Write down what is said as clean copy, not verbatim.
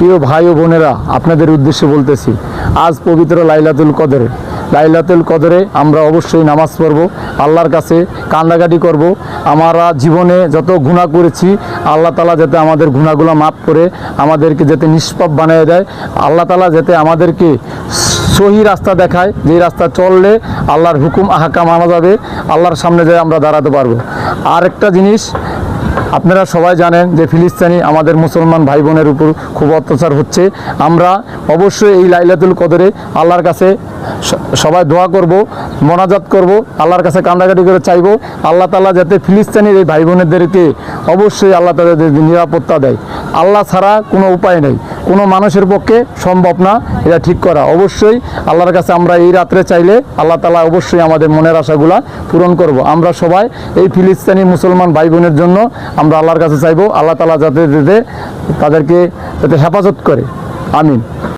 প্রিয় ভাই ও বোনেরা, আপনাদের উদ্দেশ্যে বলতেছি, আজ পবিত্র লাইলাতুল কদরে আমরা অবশ্যই নামাজ পড়ব, আল্লাহর কাছে কান্নাকাটি করব। আমরা জীবনে যত গুনাহ করেছি আল্লাহ তাআলা যাতে আমাদের গুনাহগুলো মাফ করে আমাদেরকে যাতে নিষ্পাপ বানিয়ে দেয়, আল্লাহ তাআলা যাতে আমাদেরকে সহি রাস্তা দেখায়, যেই রাস্তা চললে আল্লাহর হুকুম আহকাম মানা যাবে, আল্লাহর সামনে যেয়ে আমরা দাঁড়াতে পারবো। আর একটা জিনিস, আপনারা সবাই জানেন যে ফিলিস্তিনি আমাদের মুসলমান ভাই বোনের উপর খুব অত্যাচার হচ্ছে। আমরা অবশ্যই এই লাইলাতুল কদরে আল্লাহর কাছে সবাই দোয়া করব, মোনাজাত করব, আল্লাহর কাছে কান্দাকাটি করে চাইব আল্লাহ তাআলা যাতে ফিলিস্তিনির এই ভাই বোনেদেরকে অবশ্যই আল্লাহ তাআলা নিরাপত্তা দেয়। আল্লাহ ছাড়া কোনো উপায় নেই, কোনো মানুষের পক্ষে সম্ভব না এটা ঠিক করা। অবশ্যই আল্লাহর কাছে আমরা এই রাত্রে চাইলে আল্লাহ তাআলা অবশ্যই আমাদের মনের আশাগুলা পূরণ করব। আমরা সবাই এই ফিলিস্তিনি মুসলমান ভাই বোনের জন্য আমরা আল্লাহর কাছে চাইবো, আল্লাহ তাআলা যাতে তাদেরকে হেফাজত করে। আমিন।